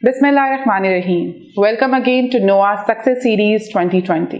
Bismillahirrahmanirrahim. Welcome again to Noah Success Series 2020.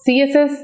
CSS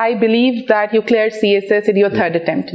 I believe that you cleared CSS in your third attempt.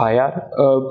IR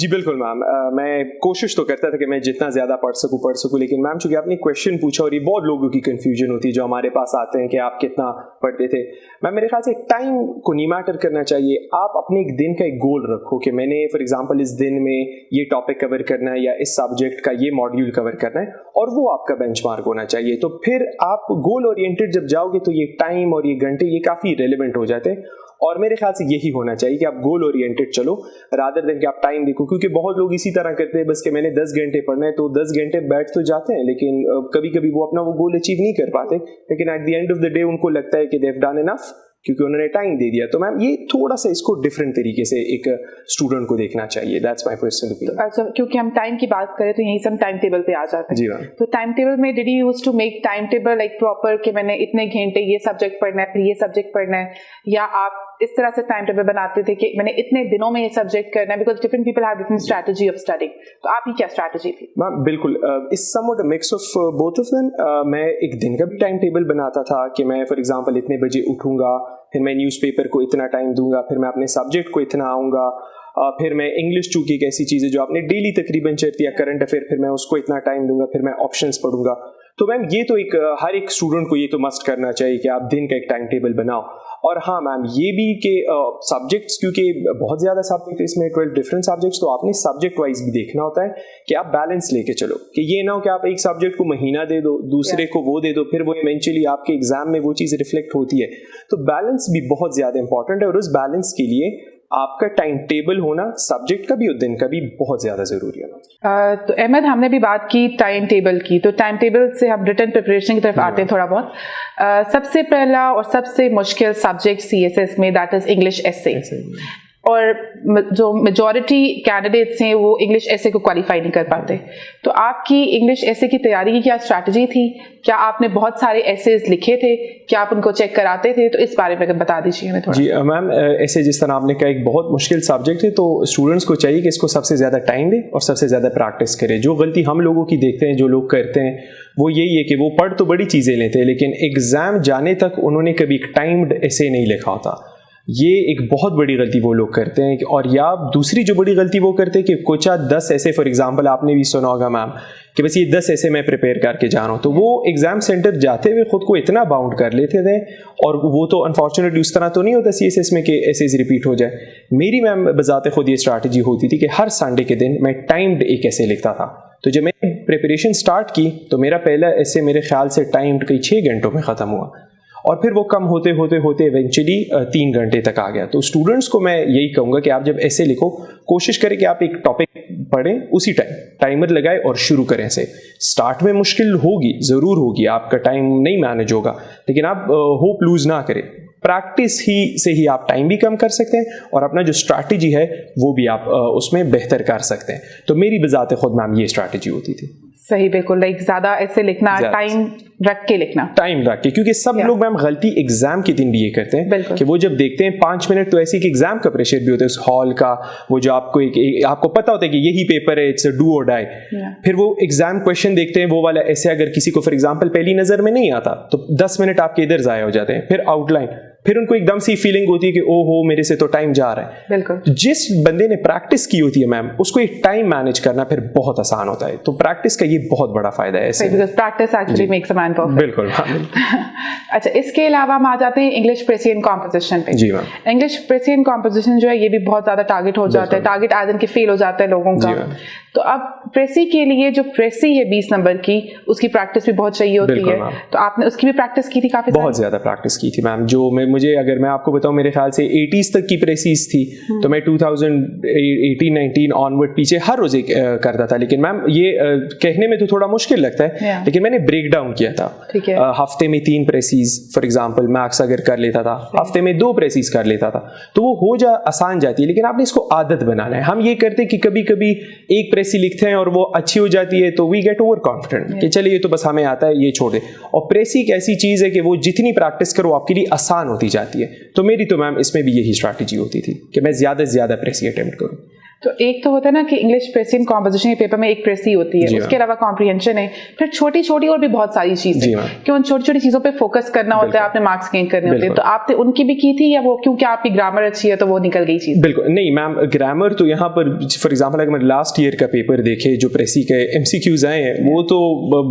جی بالکل میم, میں کوشش تو کرتا تھا کہ میں جتنا زیادہ پڑھ سکوں, لیکن میم چونکہ آپ نے کویشچن پوچھا اور یہ بہت لوگوں کی کنفیوژن ہوتی ہے جو ہمارے پاس آتے ہیں کہ آپ کتنا پڑھتے تھے. میم میرے خیال سے ٹائم کو نہیں میٹر کرنا چاہیے, آپ اپنے ایک دن کا ایک گول رکھو کہ میں نے فار ایگزامپل اس دن میں یہ ٹاپک کور کرنا ہے یا اس سبجیکٹ کا یہ ماڈیول کور کرنا ہے, اور وہ آپ کا بینچ مارک ہونا چاہیے. تو پھر آپ گول اورینٹیڈ جب جاؤ گے تو یہ ٹائم اور یہ گھنٹے یہ کافی ریلیونٹ ہو جاتے ہیں, اور میرے خیال سے یہی ہونا چاہیے کہ آپ گول اورینٹیڈ چلو رادر دین کہ آپ ٹائم دیکھو, کیونکہ بہت لوگ اسی طرح کرتے ہیں بس کہ میں نے 10 گھنٹے پڑھنا ہے تو 10 گھنٹے بیٹھ تو جاتے ہیں, لیکن کبھی کبھی وہ اپنا وہ گول اچیو نہیں کر پاتے, لیکن at the end of the day ان کو لگتا ہے کہ دے ہیو ڈن انف کیونکہ انہوں نے ٹائم دے دیا. تو میم یہ تھوڑا سا اس کو ڈفرینٹ طریقے سے ایک اسٹوڈنٹ کو دیکھنا چاہیے. That's my personal opinion. اچھا, کیونکہ ہم ٹائم کی بات کریں تو یہیں سے ہم ٹائم ٹیبل پہ آ جاتے ہیں. جی میم. تو ٹائم ٹیبل میں did you use to make time table like proper کہ میں نے اتنے گھنٹے یہ سبجیکٹ پڑھنا ہے پھر یہ سبجیکٹ پڑھنا ہے, یا آپ اس طرح سے ٹائم ٹیبل بناتے تھے کہ میں نے اتنے دنوں میں یہ سبجیکٹ کرنا ہے, because different people have different strategy of studying. تو آپ کی کیا اسٹریٹجی تھی؟ میم بالکل اس somewhat mix of both of them. میں ایک دن کا بھی ٹائم ٹیبل بناتا تھا کہ میں فار ایگزامپل اتنے بجے اٹھوں گا, پھر میں نیوز پیپر کو اتنا ٹائم دوں گا, پھر میں اپنے سبجیکٹ کو اتنا آؤں گا, پھر میں انگلش چونکہ ایک ایسی چیز ہے جو آپ نے ڈیلی تقریباً چلتی ہے کرنٹ افیئر, پھر میں اس کو اتنا ٹائم دوں گا, پھر میں آپشنس پڑھوں گا. تو میم یہ تو ایک ہر ایک اسٹوڈنٹ کو یہ تو مسٹ کرنا چاہیے کہ آپ دن کا ایک ٹائم ٹیبل بناؤ. اور ہاں میم یہ بھی کہ سبجیکٹس کیونکہ بہت زیادہ سبجیکٹ اس میں 12 ڈفرینٹ سبجیکٹس, تو آپ نے سبجیکٹ وائز بھی دیکھنا ہوتا ہے کہ آپ بیلنس لے کے چلو, کہ یہ نہ ہو کہ آپ ایک سبجیکٹ کو مہینہ دے دو, دوسرے کو وہ دے دو, پھر وہ ایونچولی آپ کے ایگزام میں وہ چیز ریفلیکٹ ہوتی ہے. تو بیلنس بھی بہت زیادہ امپورٹنٹ ہے, اور اس بیلنس کے لیے آپ کا ٹائم ٹیبل ہونا سبجیکٹ کا بھی اور دن کا بھی بہت زیادہ ضروری ہے. تو احمد, ہم نے بھی بات کی ٹائم ٹیبل کی, تو ٹائم ٹیبل سے ہم ریٹن پریپریشن کی طرف آتے ہیں تھوڑا بہت. سب سے پہلا اور سب سے مشکل سبجیکٹ سی ایس ایس میں دیٹ از انگلش ایسے, اور جو میجورٹی کینڈیڈیٹس ہیں وہ انگلش ایسے کو کوالیفائی نہیں کر پاتے. تو آپ کی انگلش ایسے کی تیاری کی کیا اسٹریٹجی تھی؟ کیا آپ نے بہت سارے ایسیز لکھے تھے؟ کیا آپ ان کو چیک کراتے تھے؟ تو اس بارے میں بتا دیجیے ہمیں تھوڑا. جی میم, ایسے جس طرح آپ نے کہا ایک بہت مشکل سبجیکٹ ہے, تو اسٹوڈنٹس کو چاہیے کہ اس کو سب سے زیادہ ٹائم دے اور سب سے زیادہ پریکٹس کرے. جو غلطی ہم لوگوں کی دیکھتے ہیں, جو لوگ کرتے ہیں, وہ یہی ہے کہ وہ پڑھ تو بڑی چیزیں لیتے ہیں لیکن ایگزام جانے تک انہوں نے کبھی ٹائمڈ ایسے نہیں لکھا ہوتا. یہ ایک بہت بڑی غلطی وہ لوگ کرتے ہیں. اور یا دوسری جو بڑی غلطی وہ کرتے ہیں کہ کچھ 10 ایسے, فار ایگزامپل آپ نے بھی سنا ہوگا میم کہ بس یہ 10 ایسے میں پریپیئر کر کے جا رہا ہوں, تو وہ ایگزام سینٹر جاتے ہوئے خود کو اتنا باؤنڈ کر لیتے تھے, اور وہ تو انفارچونیٹلی اس طرح تو نہیں ہوتا سی ایس ایس میں کہ ایسے ریپیٹ ہو جائے. میری میم بذات خود یہ اسٹریٹجی ہوتی تھی کہ ہر سنڈے کے دن میں ٹائمڈ ایک ایسے لکھتا تھا. تو جب میں پریپریشن سٹارٹ کی تو میرا پہلا ایسے میرے خیال سے ٹائمڈ کئی 6 گھنٹوں میں ختم ہوا, اور پھر وہ کم ہوتے ہوتے ہوتے ایونچولی 3 گھنٹے تک آ گیا. تو اسٹوڈنٹس کو میں یہی کہوں گا کہ آپ جب ایسے لکھو, کوشش کریں کہ آپ ایک ٹاپک پڑھیں, اسی ٹائمر لگائے اور شروع کریں سے. اسٹارٹ میں مشکل ہوگی, ضرور ہوگی, آپ کا ٹائم نہیں مینج ہوگا, لیکن آپ ہوپ لوز نہ کریں. پریکٹس ہی سے ہی آپ ٹائم بھی کم کر سکتے ہیں, اور اپنا جو اسٹریٹجی ہے وہ بھی آپ اس میں بہتر کر سکتے ہیں. تو میری بذات خود میم یہ اسٹریٹجی ہوتی تھی. صحیح, بالکل, لائک زیادہ ایسے لکھنا, ٹائم رکھ کے لکھنا, ٹائم رکھ کے, کیونکہ سب لوگ میم غلطی ایگزام کے دن بھی یہ کرتے ہیں کہ وہ جب دیکھتے ہیں 5 منٹ, تو ایسے کہ ایگزام کا پریشر بھی ہوتا ہے اس ہال کا, وہ جو آپ کو پتا ہوتا ہے کہ یہی پیپر ہے, اٹس ڈو اور ڈائی. پھر وہ ایگزام کویشچن دیکھتے ہیں وہ والا ایسے, اگر کسی کو فار ایگزامپل پہلی نظر میں نہیں آتا تو 10 منٹ آپ کے ادھر ضائع ہو جاتے ہیں. پھر آؤٹ لائن, پھر ان کو ایک دم سی فیلنگ ہوتی ہے کہ او ہو میرے سے تو ٹائم جا رہا ہے. بالکل, جس بندے نے پریکٹس کی ہوتی ہے میم, اس کو یہ ٹائم مینج کرنا پھر بہت آسان ہوتا ہے. تو پریکٹس کا یہ بہت بڑا فائدہ ہے ایسے, practice actually makes a man perfect. بالکل. اچھا, اس کے علاوہ ہم آ جاتے ہیں انگلش پریسین کمپوزیشن پہ. جی میم, انگلش پریسین کمپوزیشن جو ہے یہ بھی بہت زیادہ ٹارگیٹ ہو جاتا ہے, ٹارگیٹ ایز ان کے فیل ہو جاتا ہے لوگوں کا. تو اب پریسی کے لیے جو پریسی ہے 20 نمبر کی, اس کی پریکٹس بھی بہت چاہیے ہوتی ہے. تو آپ نے اس کی بھی پریکٹس کی تھی کافی؟ بہت زیادہ پریکٹس کی تھی میم. جو مجھے اگر میں آپ کو بتاؤں, میرے خیال سے 80s تک کی پریسیز تھی, تو میں 2018-19 آنورڈ پیچھے ہر روز ایک کرتا تھا. لیکن میم یہ کہنے میں تو تھوڑا مشکل لگتا ہے, لیکن میں نے بریک ڈاؤن کیا تھا. ہفتے میں 3 پریسیز فار ایگزامپل میکس اگر کر لیتا تھا, ہفتے میں 2 پریسیز کر لیتا تھا, تو وہ آسان جاتی ہے. لیکن آپ نے اس کو عادت بنانا ہے. ہم یہ کرتے کہ کبھی کبھی ایک پریسی لکھتے ہیں اور وہ اچھی ہو جاتی ہے, تو وی گیٹ اوور کانفیڈنٹ کہ چلے یہ تو بس ہمیں آتا ہے, یہ چھوڑ دے. اور پریسی ایک ایسی چیز ہے کہ وہ جتنی پریکٹس کرو آپ کے لیے آسان ہوتی جاتی ہے. تو میری تو میم اس میں بھی یہی اسٹریٹجی ہوتی تھی کہ میں زیادہ سے زیادہ پریسی اٹیمپٹ کروں. تو ایک تو ہوتا ہے نا کہ انگلش پریسنگ کمپوزیشن کے پیپر میں ایک پریسی ہوتی ہے, اس کے علاوہ کمپریہنشن ہے, پھر چھوٹی چھوٹی اور بھی بہت ساری چیزیں کہ ان چھوٹی چھوٹی چیزوں پہ فوکس کرنا ہوتا ہے, آپ نے مارکس گین کرنے ہوتے ہیں. تو آپ نے ان کی بھی کی تھی یا وہ کیونکہ آپ کی گرامر اچھی ہے تو وہ نکل گئی چیز؟ بالکل نہیں میم, گرامر تو یہاں پر فار ایگزامپل اگر میں لاسٹ ایئر کا پیپر دیکھے جو پریسی کے MCQs آئے ہیں وہ تو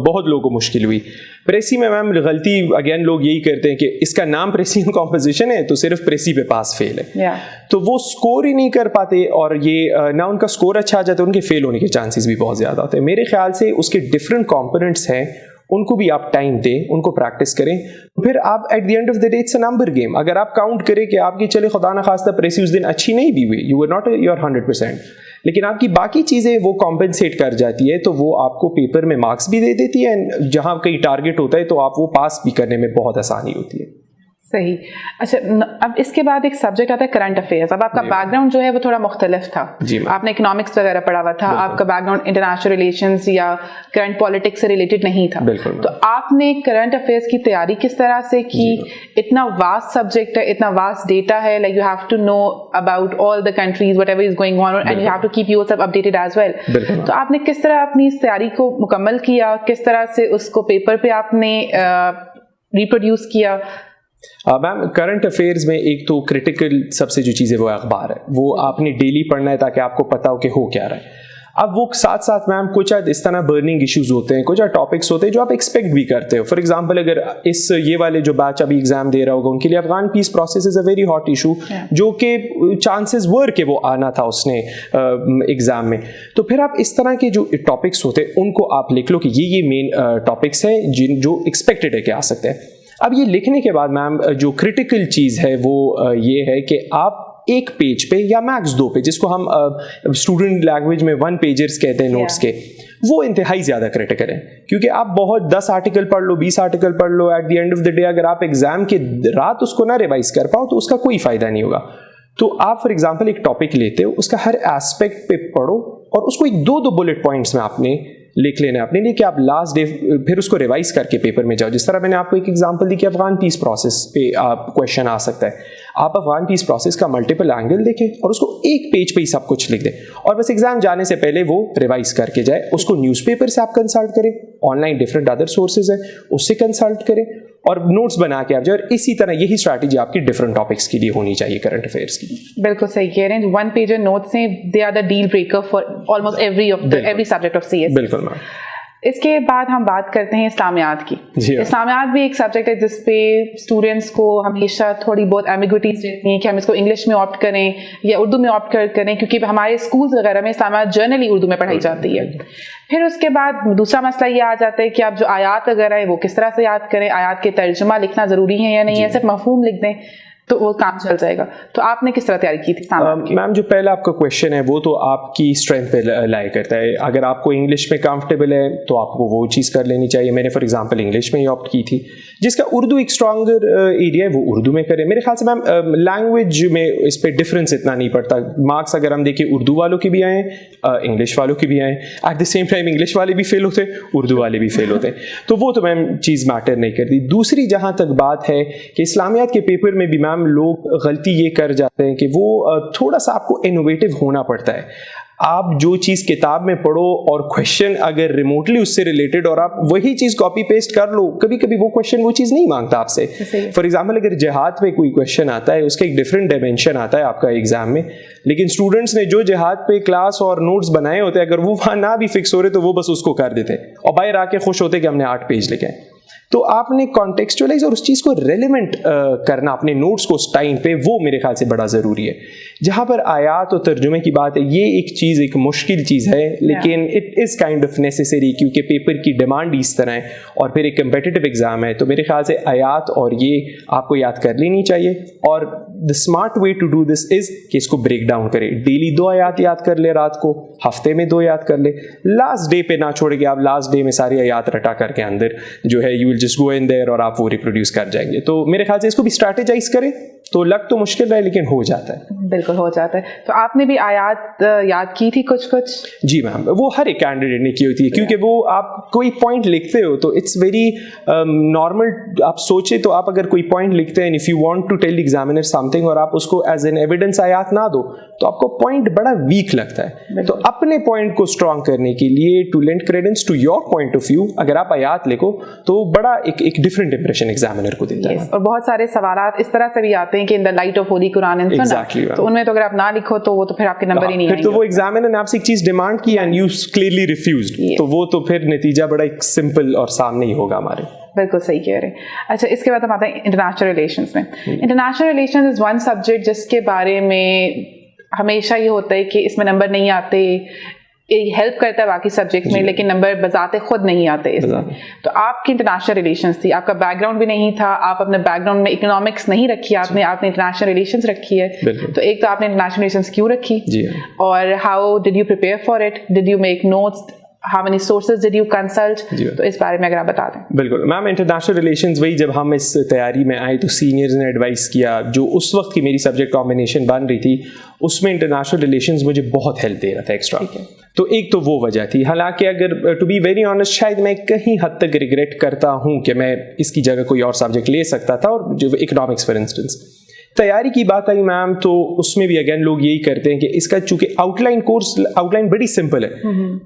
بہت لوگوں کو مشکل ہوئی. پریسی میں میم غلطی اگین لوگ یہی کرتے ہیں کہ اس کا نام پریسی کمپوزیشن ہے تو صرف پریسی پہ پاس فیل ہے, تو وہ اسکور ہی نہیں کر پاتے, اور یہ نہ ان کا اسکور اچھا آ جاتا ہے, ان کے فیل ہونے کے چانسز بھی بہت زیادہ ہوتے ہیں. میرے خیال سے اس کے ڈفرینٹ کمپوننٹس ہیں, ان کو بھی آپ ٹائم دیں, ان کو پریکٹس کریں, پھر آپ at the end of the day it's a number game. اگر آپ کاؤنٹ کریں کہ آپ کی چلے خدا نخواستہ پریسی اس دن اچھی نہیں بھی ہوئی, یو آر ناٹ یور 100%, لیکن آپ کی باقی چیزیں وہ کمپنسیٹ کر جاتی ہے, تو وہ آپ کو پیپر میں مارکس بھی دے دیتی ہے, جہاں کہیں ٹارگیٹ ہوتا ہے تو آپ وہ پاس بھی کرنے میں بہت آسانی ہوتی ہے. صحیح. اچھا, اب اس کے بعد ایک سبجیکٹ آتا ہے کرنٹ افیئرس. اب آپ کا بیک گراؤنڈ جو ہے وہ تھوڑا مختلف تھا, آپ نے اکنامکس وغیرہ پڑھا ہوا تھا, آپ کا بیک گراؤنڈ انٹرنیشنل ریلیشنز یا کرنٹ پالیٹکس سے ریلیٹڈ نہیں تھا. تو آپ نے کرنٹ افیئرس کی تیاری کس طرح سے کی؟ اتنا واسٹ سبجیکٹ ہے, اتنا واسٹ ڈیٹا ہے, like you have to know about all the countries whatever is going on and you have to keep yourself updated as well. تو آپ نے کس طرح اپنی اس تیاری کو مکمل کیا, کس طرح سے اس کو پیپر پہ آپ نے ریپروڈیوس کیا؟ میم کرنٹ افیئرز میں ایک تو کریٹیکل سب سے جو چیز ہے وہ اخبار ہے, وہ آپ نے ڈیلی پڑھنا ہے تاکہ آپ کو پتا ہو کہ ہو کیا رہا ہے. اب وہ ساتھ ساتھ میم کچھ اس طرح برننگ ایشوز ہوتے ہیں, کچھ ٹاپکس ہوتے ہیں جو آپ ایکسپیکٹ بھی کرتے ہو. فار ایگزامپل اگر یہ والے جو بیچ ابھی ایگزام دے رہا ہوگا ان کے لیے Afghan peace process is a very hot issue, جو کہ چانسز ور کہ وہ آنا تھا اس نے ایگزام میں. تو پھر آپ اس طرح کے جو ٹاپکس ہوتے ہیں ان کو آپ لکھ لو کہ یہ مین ٹاپکس ہیں جو ایکسپیکٹڈ ہے کہ آ سکتے ہیں. اب یہ لکھنے کے بعد میم جو کریٹیکل چیز ہے وہ یہ ہے کہ آپ ایک پیج پہ یا میکس 2 پہ, جس کو ہم اسٹوڈنٹ لینگویج میں 1 پیجرز کہتے ہیں نوٹس کے, وہ انتہائی زیادہ کریٹیکل ہے. کیونکہ آپ بہت 10 آرٹیکل پڑھ لو, 20 آرٹیکل پڑھ لو, at the end of the day اگر آپ ایگزام کے رات اس کو نہ ریوائز کر پاؤ تو اس کا کوئی فائدہ نہیں ہوگا. تو آپ فار ایگزامپل ایک ٹاپک لیتے ہو, اس کا ہر ایسپیکٹ پہ پڑھو اور اس کو ایک 2 بلٹ پوائنٹس میں آپ نے لکھ لینا ہے اپنے لیے کہ آپ لاسٹ ڈے پھر اس کو ریوائز کر کے پیپر میں جاؤ. جس طرح میں نے آپ کو ایک ایگزامپل دی کہ افغان پیس پروسیس پہ آپ کویشچن آ سکتا ہے, آپ افغان پیس پروسیس کا ملٹیپل اینگل دیکھیں اور اس کو ایک پیج پہ ہی سب کچھ لکھ دیں, اور بس ایگزام جانے سے پہلے وہ ریوائز کر کے جائے. اس کو نیوز پیپر سے آپ کنسلٹ کریں, on line different other sources ہیں اس سے کنسلٹ کریں, اور نوٹس بنا کے آپ جائے. اور اسی طرح یہی اسٹریٹجی آپ کی ڈفرینٹ ٹاپکس کے لیے ہونی چاہیے کرنٹ افیئرس کی. بالکل صحیح کہہ رہے ہیں, 1 پیجر نوٹس ہیں, they are the deal breaker for almost every subject of CS. بالکل میم. اس کے بعد ہم بات کرتے ہیں اسلامیات کی. اسلامیات بھی ایک سبجیکٹ ہے جس پہ اسٹوڈینٹس کو ہمیشہ تھوڑی بہت ایمبیگوٹیز رہتی ہیں کہ ہم اس کو انگلش میں آپٹ کریں یا اردو میں آپٹ کریں, کیونکہ ہمارے اسکولز وغیرہ میں اسلامیات جرنلی اردو میں پڑھائی جاتی ہے. پھر اس کے بعد دوسرا مسئلہ یہ آ جاتا ہے کہ آپ جو آیات وغیرہ ہیں وہ کس طرح سے یاد کریں, آیات کے ترجمہ لکھنا ضروری ہے یا نہیں ہے, صرف مفہوم لکھ دیں تو وہ کام چل جائے گا. تو آپ نے کس طرح تیاری کی تھی؟ میم جو پہلا آپ کا کویشچن ہے وہ تو آپ کی اسٹرینتھ پہ لائے کرتا ہے. اگر آپ کو انگلش میں کمفرٹیبل ہے تو آپ کو وہ چیز کر لینی چاہیے. میں نے فار ایگزامپل انگلش میں ہی آپٹ کی تھی. جس کا اردو ایک اسٹرانگر ایریا ہے وہ اردو میں کرے. میرے خیال سے میم لینگویج میں اس پہ ڈفرینس اتنا نہیں پڑتا. مارکس اگر ہم دیکھیں اردو والوں کے بھی آئیں, انگلش والوں کے بھی آئیں, at the same time English والے بھی فیل ہوتے, اردو والے بھی فیل ہوتے, تو وہ تو میم چیز میٹر نہیں کرتی. دوسری جہاں تک بات ہے کہ اسلامیات کے پیپر میں بھی میم لوگ غلطی یہ کر جاتے ہیں کہ وہ تھوڑا سا آپ کو انوویٹو ہونا پڑتا ہے. آپ جو چیز کتاب میں پڑھو اور کویشچن اگر ریموٹلی اس سے ریلیٹڈ اور آپ وہی چیز کاپی پیسٹ کر لو, کبھی کبھی وہ کویشچن وہ چیز نہیں مانگتا آپ سے. فار ایگزامپل اگر جہاد پہ کوئی کویشچن آتا ہے, اس کا ایک ڈفرینٹ ڈائمینشن آتا ہے آپ کا ایگزام میں, لیکن اسٹوڈنٹس نے جو جہاد پہ کلاس اور نوٹس بنائے ہوتے ہیں اگر وہ وہاں نہ بھی فکس ہو رہے تو وہ بس اس کو کر دیتے اور باہر آ کے خوش ہوتے کہ ہم نے 8 پیج لکھے. تو آپ نے کانٹیکسچوائز اور اس چیز کو ریلیونٹ کرنا اپنے نوٹس کو اس ٹائم پہ, وہ میرے خیال سے بڑا ضروری ہے. جہاں پر آیات اور ترجمے کی بات ہے, یہ ایک چیز ایک مشکل چیز ہے, لیکن it is kind of necessary کیونکہ پیپر کی ڈیمانڈ اس طرح ہے اور پھر ایک کمپیٹیٹیو ایگزام ہے. تو میرے خیال سے آیات اور یہ آپ کو یاد کر لینی چاہیے, اور the smart way to do this is کہ اس کو بریک ڈاؤن کرے. ڈیلی 2 آیات یاد کر لے رات کو, ہفتے میں 2 یاد کر لے, لاسٹ ڈے پہ نہ چھوڑے کہ آپ لاسٹ ڈے میں ساری آیات رٹا کر کے اندر جو ہے یو ول جسٹ گو ان دیر اور آپ وہ ریپروڈیوس کر جائیں گے. تو میرے خیال سے اس کو بھی اسٹریٹجائز کریں. تو لگ تو مشکل ہے لیکن ہو جاتا ہے. بالکل ہو جاتا ہے. تو آپ نے بھی آیات یاد کی تھی کچھ کچھ؟ جی میم, وہ ہر ایک کینڈیڈیٹ نے کی ہوتی ہے, کیونکہ وہ آپ کوئی پوائنٹ لکھتے ہو تو اٹس ویری نارمل. آپ سوچے تو آپ اگر کوئی پوائنٹ لکھتے ہیں, if you want to tell examiner something اور آپ اس کو ایز این ایویڈنس آیات نہ دو تو آپ کو پوائنٹ بڑا ویک لگتا ہے. تو اپنے پوائنٹ کو اسٹرانگ کرنے کے لیے, to lend credence to your point of view, اگر آپ آیات لکھو تو بڑا ایک ڈفرینٹ امپریشن ایگزامینر کو دیتا ہے. اور بہت سارے سوالات اس طرح سے بھی آتے ہیں کہ in the light of holy Quran and Sunnah, تو ان میں تو اگر آپ نہ لکھو تو وہ تو پھر آپ کے نمبر ہی نہیں آئیں گے. پھر تو وہ ایگزامینر نے آپ سے ایک چیز ڈیمانڈ کی اینڈ یو کلیئرلی ریفیوزڈ, تو وہ تو پھر نتیجہ بڑا ایک سمپل اور سامنے ہی ہوگا ہمارے. بالکل صحیح کہہ رہے ہیں. اچھا, اس کے بعد ہم آتے ہیں انٹرنیشنل ریلیشنز میں. International relations is one subject جس کے بارے میں ہمیشہ یہ ہوتا ہے کہ اس میں نمبر نہیں آتے, ہیلپ کرتا ہے باقی سبجیکٹس میں, لیکن نمبر بذات خود نہیں آتے اس میں. تو آپ کی انٹرنیشنل ریلیشنز تھی, آپ کا بیک گراؤنڈ بھی نہیں تھا, آپ اپنے بیک گراؤنڈ میں اکنامکس نہیں رکھی آپ نے انٹرنیشنل ریلیشنز رکی ہے. تو ایک تو آپ نے انٹرنیشنل ریلیشنز کیوں رکھی, اور how did you prepare for it, did you make notes, how many sources did you consult, تو اس بارے میں اگر آپ بتا دیں. بالکل میم, انٹرنیشنل ریلیشنز وہی جب ہم اس تیاری میں آئے تو سینئرز نے ایڈوائس کیا, جو اس وقت کی میری سبجیکٹ کمبینیشن بن رہی تھی اس میں انٹرنیشنل ریلیشنز مجھے بہت ہیلپ دے رہا تھا ایکسٹرا. تو ایک تو وہ وجہ تھی. حالانکہ اگر ٹو بی ویری آنیسٹ شاید میں کہیں حد تک ریگریٹ کرتا ہوں کہ میں اس کی جگہ کوئی اور سبجیکٹ لے سکتا تھا, اور جو اکنامکس فار انسٹنس. تیاری کی بات آئی میم, تو اس میں بھی اگین لوگ یہی کرتے ہیں کہ اس کا چونکہ آؤٹ لائن بڑی سمپل ہے,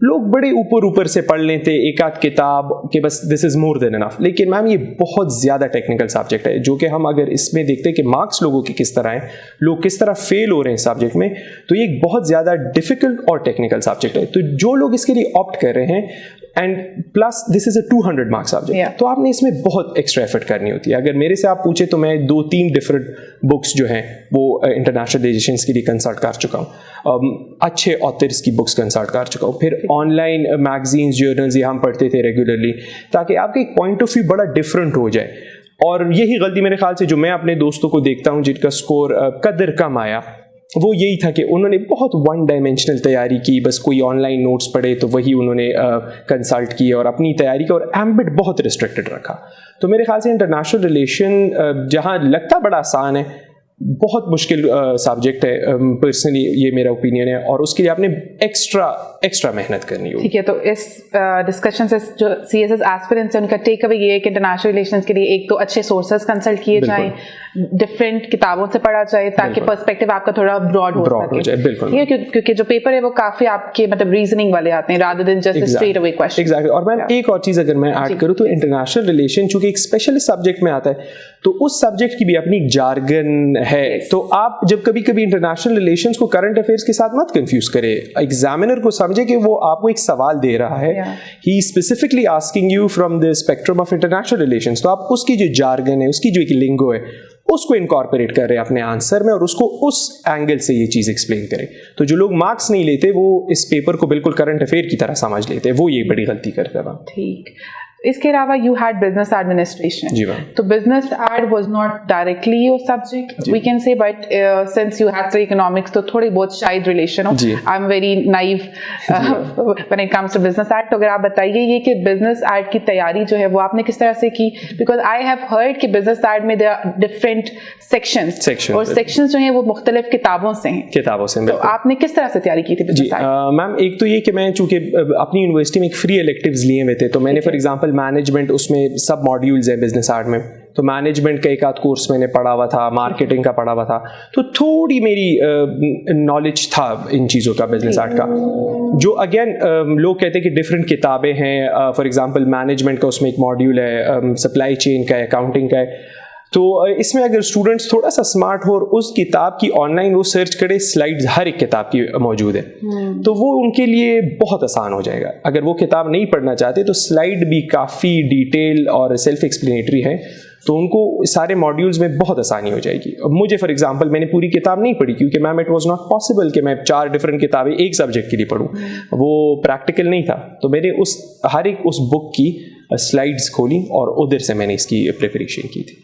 لوگ بڑے اوپر سے پڑھ لیتے ایک آدھ کتاب کہ بس دس از مور دین انف. لیکن میم یہ بہت زیادہ ٹیکنیکل سبجیکٹ ہے, جو کہ ہم اگر اس میں دیکھتے ہیں کہ مارکس لوگوں کے کس طرح ہیں, لوگ کس طرح فیل ہو رہے ہیں سبجیکٹ میں, تو یہ ایک بہت زیادہ ڈیفیکلٹ اور ٹیکنیکل سبجیکٹ ہے. تو جو لوگ اس کے لیے آپٹ کر رہے ہیں, and plus this is a 200 marks subject, تو آپ نے اس میں بہت ایکسٹرا ایفرٹ کرنی ہوتی ہے. اگر میرے سے آپ پوچھیں تو میں 2-3 ڈفرنٹ بکس جو ہیں وہ انٹرنیشنل ریلیشنس کے لیے کنسلٹ کر چکا ہوں, اچھے آتھرس کی بکس کنسلٹ کر چکا ہوں, پھر آن لائن میگزینس جرنلز یہ ہم پڑھتے تھے ریگولرلی, تاکہ آپ کا ایک پوائنٹ آف ویو بڑا ڈفرینٹ ہو جائے. اور یہی غلطی میرے خیال سے جو میں اپنے دوستوں کو دیکھتا ہوں جن کا اسکور قدر کم آیا, وہ یہی تھا کہ انہوں نے بہت ون ڈائمینشنل تیاری کی, بس کوئی آن لائن نوٹس پڑھے تو وہی انہوں نے کنسلٹ کی, اور اپنی تیاری کا اور ایمبٹ بہت ریسٹرکٹڈ رکھا. تو میرے خیال سے انٹرنیشنل ریلیشن جہاں لگتا بڑا آسان ہے, بہت مشکل سبجیکٹ ہے. پرسنلی یہ میرا اوپینین ہے, اور اس کے لیے آپ نے ایکسٹرا محنت کرنی ہوگی. ٹھیک ہے, تو اس ڈسکشن سے جو سی ایس ایس ایسپیرنٹس ہیں ان کا ٹیک اوے یہ ہے کہ انٹرنیشنل ریلیشنز کے لیے ایک تو اچھے سورسز کنسلٹ کیے جائیں, ڈفرینٹ کتابوں سے پڑھا جائے, تاکہ پرسپیکٹو آپ کا تھوڑا براڈ ہو سکے. بالکل, کیونکہ جو پیپر ہے وہ کافی آپ کے مطلب ریزننگ والے آتے ہیں rather than just straight away question. Exactly. اور میم ایک اور چیز اگر میں ایڈ کروں تو انٹرنیشنل ریلیشن چونکہ ایک اسپیشلسٹ سبجیکٹ میں آتا ہے, تو اس سبجیکٹ کی بھی اپنی ایک جارگن ہے. تو آپ جب کبھی انٹرنیشنل ریلیشنز کو کرنٹ افیئرس کے ساتھ مت کنفیوز کرے. ایگزامینر کو سمجھے کہ وہ آپ کو ایک سوال دے رہا ہے, he specifically asking you from the spectrum of international relations, تو آپ اس کی جو جارگن ہے, اس کی جو ایک لنگو ہے, اس کو انکارپوریٹ کر رہے ہیں اپنے آنسر میں, اور اس کو اس اینگل سے یہ چیز ایکسپلین کرے. تو جو لوگ مارکس نہیں لیتے وہ اس پیپر کو بالکل کرنٹ افیئر کی طرح سمجھ لیتے, وہ یہ بڑی غلطی کرتے ہیں. ٹھیک. اس کے علاوہ یو ہیڈ بزنس ایڈمنسٹریشن. جی میم. تو business ad was not directly your subject we can say, but since you had economics تو تھوڑی بہت شاید ریلیشن ہو. I'm very naive when it comes to business ad. تو اگر آپ بتائیے یہ کہ بزنس ایڈ کی تیاری جو ہے وہ آپ نے کس طرح سے کی, بیکاز آئی ہیو ہرڈ کہ بزنس ایڈ میں there are different sections, اور sections جو ہیں وہ مختلف کتابوں سے ہیں. تو آپ نے کس طرح سے تیاری کی تھی بزنس ایڈ؟ میم ایک تو یہ کہ میں چونکہ اپنی یونیورسٹی میں ایک فری الیکٹیوز لیے ہوئے تھے, تو میں نے فار ایگزامپل مینجمنٹ, اس میں سب ماڈیولز ہیں بزنس آرٹ میں, تو مینجمنٹ کا ایک آدھ کورس میں نے پڑھا ہوا تھا, مارکیٹنگ کا پڑھا ہوا تھا, تو تھوڑی میری نالج تھا ان چیزوں کا بزنس آرٹ کا. جو اگین لوگ کہتے ہیں کہ ڈفرینٹ کتابیں ہیں, فار ایگزامپل مینجمنٹ کا اس میں ایک ماڈیول ہے, سپلائی چین کا ہے, اکاؤنٹنگ کا ہے. تو اس میں اگر اسٹوڈنٹس تھوڑا سا اسمارٹ ہو اور اس کتاب کی آن لائن وہ سرچ کرے, سلائڈز ہر ایک کتاب کی موجود ہے, تو وہ ان کے لیے بہت آسان ہو جائے گا. اگر وہ کتاب نہیں پڑھنا چاہتے تو سلائڈ بھی کافی ڈیٹیل اور سیلف ایکسپلینیٹری ہے, تو ان کو سارے ماڈیولز میں بہت آسانی ہو جائے گی. مجھے فار ایگزامپل میں نے پوری کتاب نہیں پڑھی, کیونکہ میم اٹ واز ناٹ پاسبل کہ میں 4 ڈفرینٹ کتابیں ایک سبجیکٹ کے لیے پڑھوں, وہ پریکٹیکل نہیں تھا. تو میں نے ہر ایک اس بک کی سلائڈس کھولی اور ادھر سے میں نے اس کی پریپریشن کی تھی.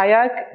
IR,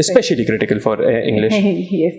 especially critical for English. Yes.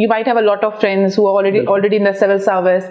you might have a lot of friends who are already in the civil service.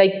like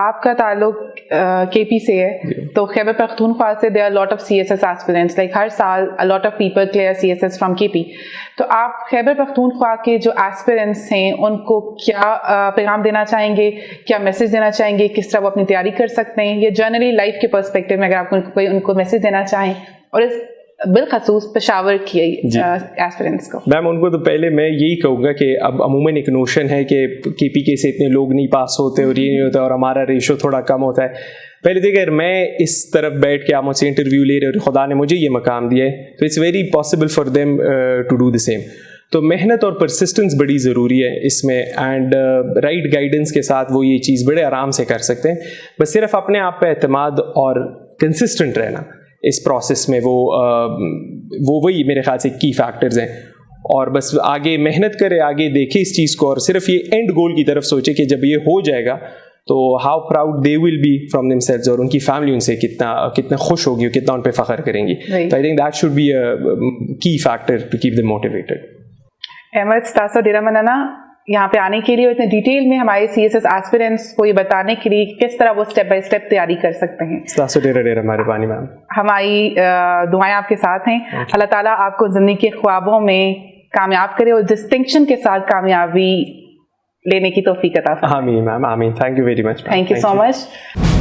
آپ کا تعلق کے پی سے ہے, تو خیبر پختونخوا سے there are a lot of CSS aspirants, like ہر سال a lot of people clear CSS from KP. تو آپ خیبر پختونخوا کے جو ایسپیرنٹس ہیں ان کو کیا پیغام دینا چاہیں گے, کیا میسج دینا چاہیں گے, کس طرح وہ اپنی تیاری کر سکتے ہیں, یا جنرلی لائف کے پرسپیکٹیو میں اگر آپ کوئی ان کو میسج دینا چاہیں, اور اس بالخصوص پشاور کی ایسپیرنٹس کو؟ میم ان کو تو پہلے میں یہی کہوں گا کہ اب عموماً ایک نوشن ہے کہ کے پی کے سے اتنے لوگ نہیں پاس ہوتے اور یہ نہیں ہوتا اور ہمارا ریشو تھوڑا کم ہوتا ہے. پہلے دیکھ اگر میں اس طرف بیٹھ کے آپ مجھ سے انٹرویو لے رہے اور خدا نے مجھے یہ مقام دیا ہے تو it's very possible for them to do the same. تو محنت اور پرسسٹنس بڑی ضروری ہے اس میں, اینڈ رائٹ گائیڈنس کے ساتھ وہ یہ چیز بڑے آرام سے کر سکتے ہیں. بس صرف اپنے آپ پہ اعتماد اور کنسسٹنٹ رہنا اس پروسیس میں, وہ وہی میرے خیال سے کی فیکٹرز ہیں. اور بس آگے محنت کرے, آگے دیکھے اس چیز کو, اور صرف یہ اینڈ گول کی طرف سوچے کہ جب یہ ہو جائے گا تو how proud they will be from themselves, اور ان کی فیملی ان سے کتنا خوش ہوگی اور کتنا ان پہ فخر کریں گی. تو I think that should be a key factor to keep them motivated. Ahmad ستاسو ڈیرا منانا یہاں پہ آنے کے لیے اتنے ڈیٹیل میں ہمارے سی ایس ایس ایسپیرنٹس کو یہ بتانے کے لیے کس طرح وہ اسٹیپ بائی اسٹیپ تیاری کر سکتے ہیں. ستاسو ڈیرا مہربانی میم. ہماری دعائیں آپ کے ساتھ ہیں. اللہ تعالیٰ آپ کو زندگی کے خوابوں میں کامیاب کرے اور ڈسٹنکشن کے ساتھ کامیابی لینے کی توفیق عطا فرمائے. آمین میم, آمین. Thank you very much. Thank you so much.